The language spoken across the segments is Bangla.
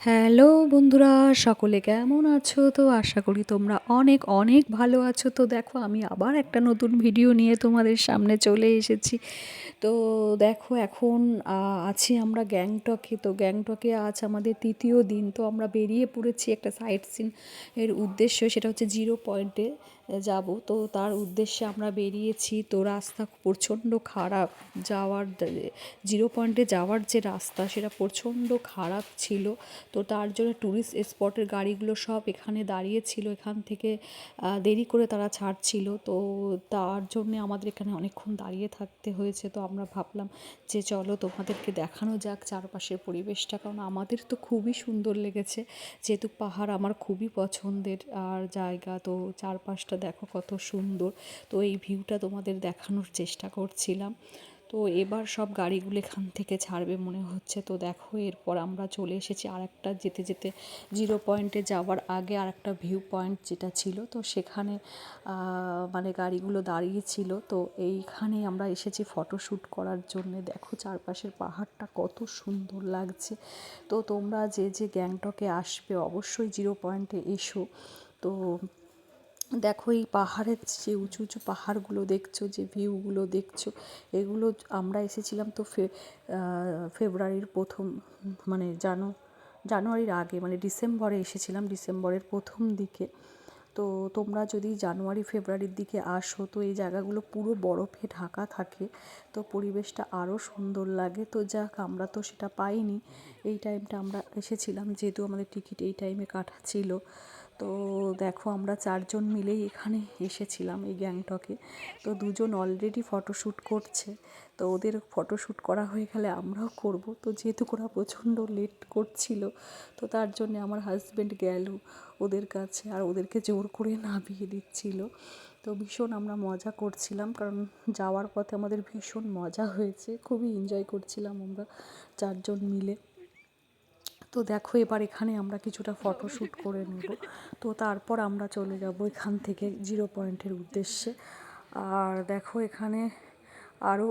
হ্যালো বন্ধুরা, সকলে কেমন আছো? তো আশা করি তোমরা অনেক অনেক ভালো আছো। তো দেখো, আমি আবার একটা নতুন ভিডিও নিয়ে তোমাদের সামনে চলে এসেছি। তো দেখো, এখন আছি আমরা গ্যাংটকে। তো গ্যাংটকে আজ আমাদের তৃতীয় দিন। তো আমরা বেরিয়ে পড়েছি একটা সাইট সিন এর উদ্দেশ্য, সেটা হচ্ছে জিরো পয়েন্টে যাব। তো তার উদ্দেশ্যে আমরা বেরিয়েছি। তো রাস্তা প্রচণ্ড খারাপ, জিরো পয়েন্টে যাওয়ার যে রাস্তা সেটা প্রচণ্ড খারাপ ছিল। তো তার জন্য ট্যুরিস্ট স্পটের গাড়িগুলো সব এখানে দাঁড়িয়েছিল, এখান থেকে দেরি করে তারা ছাড়ছিল। তো তার জন্যে আমাদের এখানে অনেকক্ষণ দাঁড়িয়ে থাকতে হয়েছে। তো আমরা ভাবলাম যে চলো তোমাদেরকে দেখানো যাক চারপাশের পরিবেশটা, কারণ আমাদের তো খুবই সুন্দর লেগেছে, যেহেতু পাহাড় আমার খুবই পছন্দের আর জায়গা। তো চারপাশটা দেখো কত সুন্দর। তো এই ভিউটা তোমাদের দেখানোর চেষ্টা করছিলাম। তো এবার সব গাড়িগুলো এখান থেকে ছাড়বে মনে হচ্ছে। তো দেখো, এরপর আমরা চলে এসেছি আরেকটা, যেতে যেতে জিরো পয়েন্টে যাওয়ার আগে আরেকটা ভিউ পয়েন্ট যেটা ছিল, তো সেখানে মানে গাড়িগুলো দাঁড়িয়েছিল। তো এইখানে আমরা এসেছি ফটোশ্যুট করার জন্যে। দেখো চারপাশের পাহাড়টা কত সুন্দর লাগছে। তো তোমরা যে যে গ্যাংটকে আসবে অবশ্যই জিরো পয়েন্টে এসো। তো দেখো, এই পাহাড়ের যে উঁচু উঁচু পাহাড়গুলো দেখছো, যে ভিউগুলো দেখছো, এগুলো আমরা এসেছিলাম তো ফেব্রুয়ারির প্রথম, মানে জানুয়ারির আগে, মানে ডিসেম্বরে এসেছিলাম, ডিসেম্বরের প্রথম দিকে। তো তোমরা যদি জানুয়ারি ফেব্রুয়ারির দিকে আসো, তো এই জায়গাগুলো পুরো বরফে ঢাকা থাকে, তো পরিবেশটা আরও সুন্দর লাগে। তো যাক, আমরা তো সেটা পাইনি এই টাইমটা, আমরা এসেছিলাম যেহেতু আমাদের টিকিট এই টাইমে কাটা ছিল। তো দেখো, আমরা চারজন মিলেই এখানে এসেছিলাম এই গ্যাংটকে। তো দুজন অলরেডি ফটোশ্যুট করছে। তো ওদের ফটোশ্যুট করা হয়ে গেলে আমরাও করব। তো যেহেতু ওরা প্রচণ্ড লেট করছিল, তো তার জন্যে আমার হাজব্যান্ড গেল ওদের কাছে, আর ওদেরকে জোর করে নামিয়ে দিচ্ছিল। তো ভীষণ আমরা মজা করছিলাম, কারণ যাওয়ার পথে আমাদের ভীষণ মজা হয়েছে, খুবই এনজয় করছিলাম আমরা চারজন মিলে। তো দেখো, এবার এখানে আমরা কিছুটা ফটোশ্যুট করে নেব। তো তারপর আমরা চলে যাব এখান থেকে জিরো পয়েন্টের উদ্দেশ্যে। আর দেখো, এখানে আরও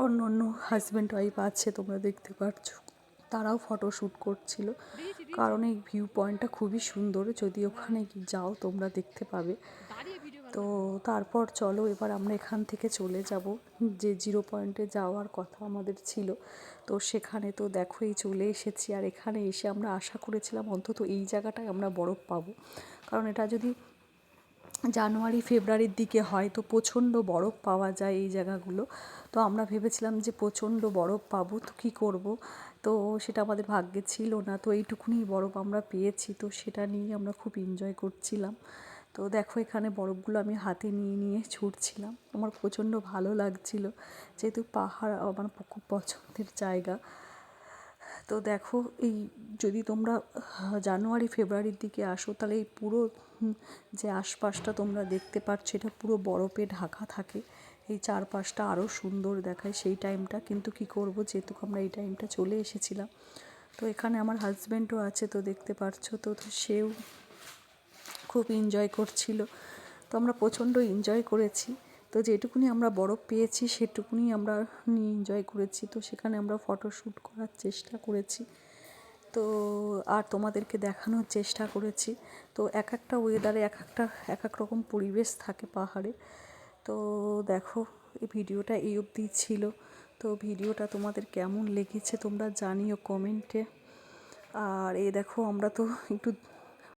অন্য অন্য হাজব্যান্ড ওয়াইফ আছে, তোমরা দেখতে পাচ্ছ, তারাও ফটোশ্যুট করছিল, কারণ এই ভিউ পয়েন্টটা খুবই সুন্দর। যদি ওখানে যাও তোমরা দেখতে পাবে। তো তারপর চলো, এবার আমরা এখান থেকে চলে যাব যে জিরো পয়েন্টে যাওয়ার কথা আমাদের ছিল। তো সেখানে তো দেখো, এই চলে এসেছি। আর এখানে এসে আমরা আশা করেছিলাম অন্তত এই জায়গাটায় আমরা বরফ পাবো, কারণ এটা যদি জানুয়ারি ফেব্রুয়ারির দিকে হয় তো প্রচণ্ড বরফ পাওয়া যায় এই জায়গাগুলো। তো আমরা ভেবেছিলাম যে প্রচণ্ড বরফ পাবো, তো কী করব, তো সেটা আমাদের ভাগ্যে ছিল না। তো এইটুকুনি বরফ আমরা পেয়েছি, তো সেটা নিয়ে আমরা খুব এনজয় করছিলাম। তো দেখো, এখানে বরফগুলো আমি হাতে নিয়ে নিয়ে ছুঁড়ছিলাম, আমার প্রচণ্ড ভালো লাগছিল, যেহেতু পাহাড় আমার খুব পছন্দের জায়গা। তো দেখো, এই যদি তোমরা জানুয়ারি ফেব্রুয়ারির দিকে আসো, তাহলে এই পুরো যে আশপাশটা তোমরা দেখতে পাচ্ছ, এটা পুরো বরফে ঢাকা থাকে। এই চারপাশটা আরও সুন্দর দেখায় সেই টাইমটা, কিন্তু কি করব, যেহেতু আমরা এই টাইমটা চলে এসেছিলাম। তো এখানে আমার হাজব্যান্ডও আছে, তো দেখতে পাচ্ছ, তো সেও খুব এনজয় করছিল। তো আমরা প্রচণ্ড এনজয় করেছি। তো যেটুকুনি আমরা বরফ পেয়েছি সেটুকুনি আমরা নিয়ে এনজয় করেছি। তো সেখানে আমরা ফটোশ্যুট করার চেষ্টা করেছি, তো আর তোমাদেরকে দেখানোর চেষ্টা করেছি। তো এক একটা ওয়েদারে এক এক রকম পরিবেশ থাকে পাহাড়ে। তো দেখো, এই ভিডিওটা এই অবধি ছিল। তো ভিডিওটা তোমাদের কেমন লেগেছে তোমরা জানিও কমেন্টে। আর এই দেখো, আমরা তো একটু